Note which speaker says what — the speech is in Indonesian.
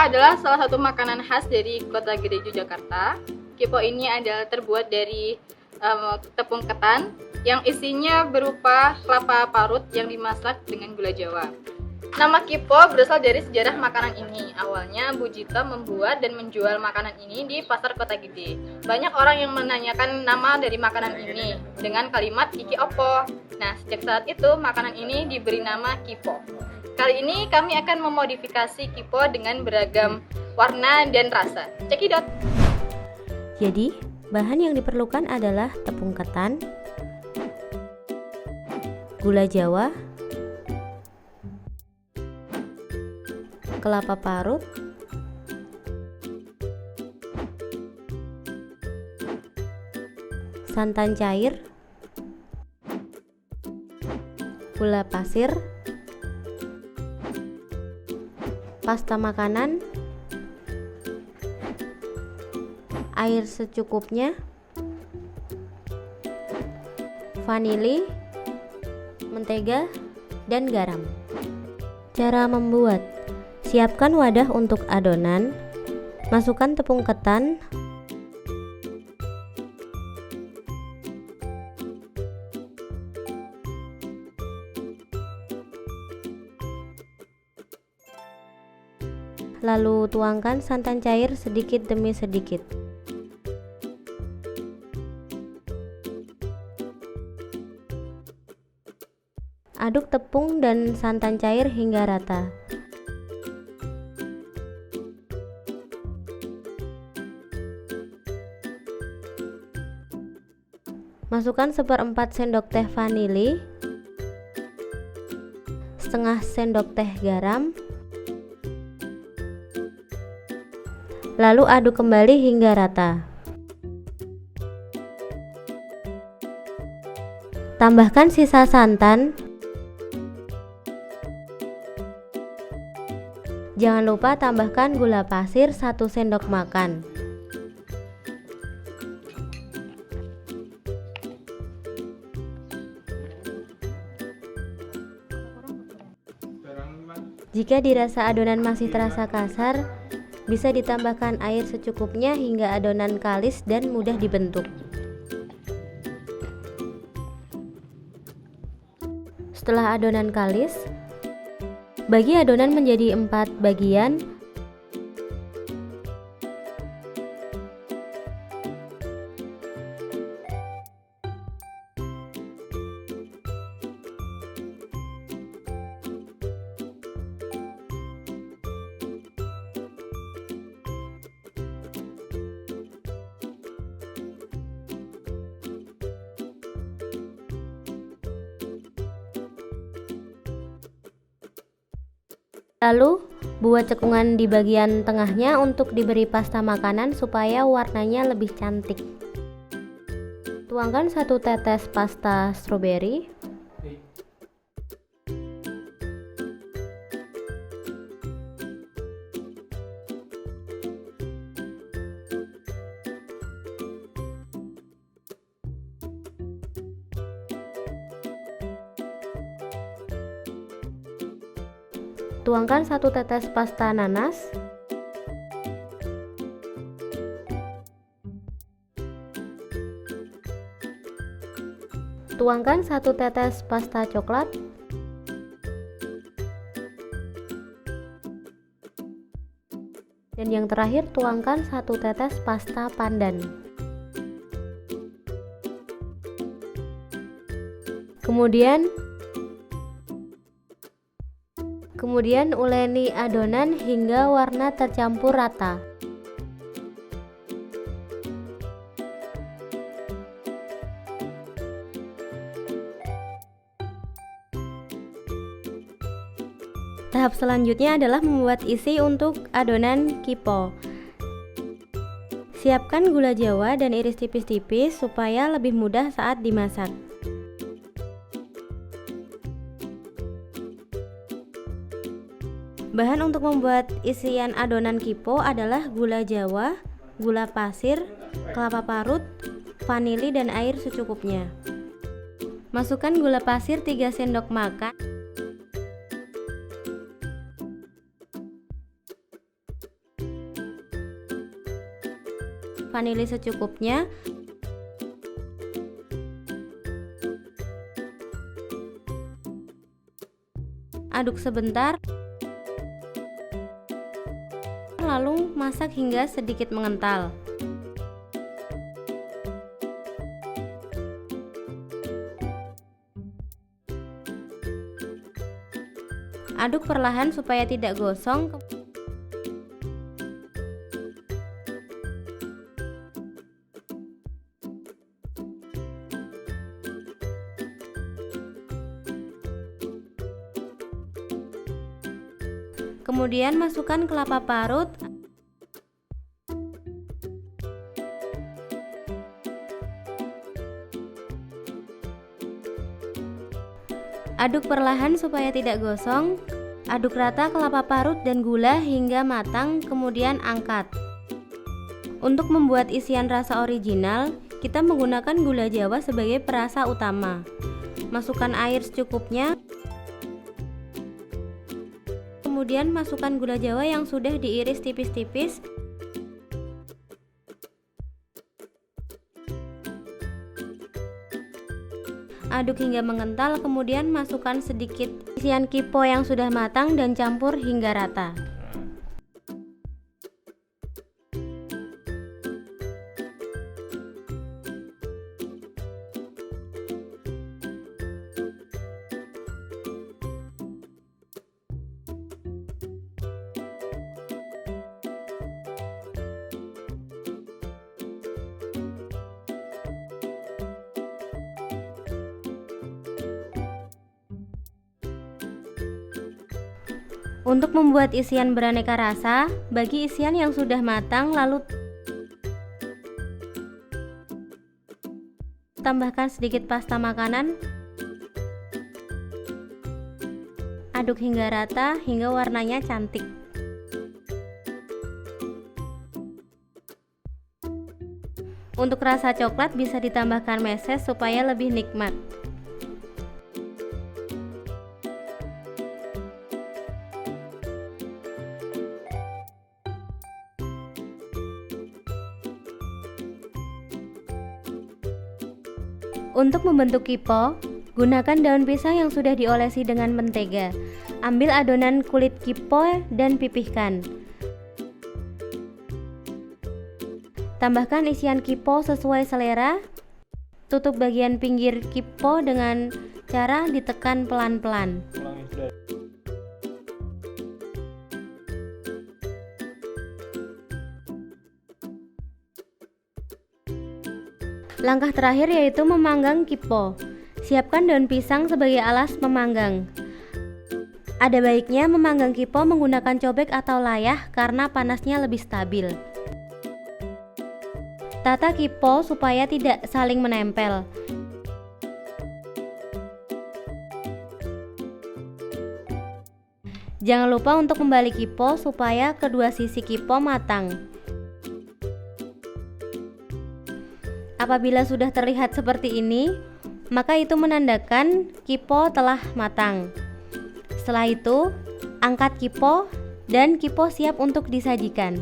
Speaker 1: adalah salah satu makanan khas dari Kota Gede, Yogyakarta. Kipo ini adalah terbuat dari tepung ketan yang isinya berupa kelapa parut yang dimasak dengan gula Jawa. Nama Kipo berasal dari sejarah makanan ini. Awalnya Bu Jito membuat dan menjual makanan ini di pasar Kota Gede. Banyak orang yang menanyakan nama dari makanan ini dengan kalimat Iki Opo. Nah, sejak saat itu makanan ini diberi nama Kipo. Kali ini kami akan memodifikasi Kipo dengan beragam warna dan rasa. Cekidot.
Speaker 2: Jadi, bahan yang diperlukan adalah tepung ketan, gula Jawa, kelapa parut, santan cair, gula pasir, pasta makanan, air secukupnya, vanili, mentega, dan garam. Cara membuat: siapkan wadah untuk adonan, masukkan tepung ketan, lalu tuangkan santan cair sedikit demi sedikit. Aduk tepung dan santan cair hingga rata. Masukkan 1/4 sendok teh vanili, setengah sendok teh garam, lalu aduk kembali hingga rata. Tambahkan sisa santan. Jangan lupa tambahkan gula pasir 1 sendok makan. Jika dirasa adonan masih terasa kasar, bisa ditambahkan air secukupnya hingga adonan kalis dan mudah dibentuk. Setelah adonan kalis, bagi adonan menjadi 4 bagian. Lalu, buat cekungan di bagian tengahnya untuk diberi pasta makanan supaya warnanya lebih cantik. Tuangkan 1 tetes pasta stroberi, tuangkan 1 tetes pasta nanas, tuangkan 1 tetes pasta coklat, dan yang terakhir tuangkan 1 tetes pasta pandan. Kemudian uleni adonan hingga warna tercampur rata. Tahap selanjutnya adalah membuat isi untuk adonan Kipo. Siapkan gula Jawa dan iris tipis-tipis supaya lebih mudah saat dimasak. Bahan untuk membuat isian adonan Kipo adalah gula Jawa, gula pasir, kelapa parut, vanili, dan air secukupnya. Masukkan gula pasir 3 sendok makan, vanili secukupnya. Aduk sebentar, lalu masak hingga sedikit mengental. Aduk perlahan supaya tidak gosong. Kemudian masukkan kelapa parut. Aduk perlahan supaya tidak gosong. Aduk rata kelapa parut dan gula hingga matang, kemudian angkat. Untuk membuat isian rasa original, kita menggunakan gula Jawa sebagai perasa utama. Masukkan air secukupnya. Kemudian masukkan gula Jawa yang sudah diiris tipis-tipis. Aduk hingga mengental, kemudian masukkan sedikit isian kipo yang sudah matang dan campur hingga rata. Untuk membuat isian beraneka rasa, bagi isian yang sudah matang lalu tambahkan sedikit pasta makanan. Aduk hingga rata hingga warnanya cantik. Untuk rasa coklat bisa ditambahkan meses supaya lebih nikmat. Untuk membentuk kipo, gunakan daun pisang yang sudah diolesi dengan mentega. Ambil adonan kulit kipo dan pipihkan. Tambahkan isian kipo sesuai selera. Tutup bagian pinggir kipo dengan cara ditekan pelan-pelan. Langkah terakhir yaitu memanggang kipo. Siapkan daun pisang sebagai alas pemanggang. Ada baiknya memanggang kipo menggunakan cobek atau layah karena panasnya lebih stabil. Tata kipo supaya tidak saling menempel. Jangan lupa untuk membalik kipo supaya kedua sisi kipo matang. Apabila sudah terlihat seperti ini, maka itu menandakan kipo telah matang. Setelah itu, angkat kipo dan kipo siap untuk disajikan.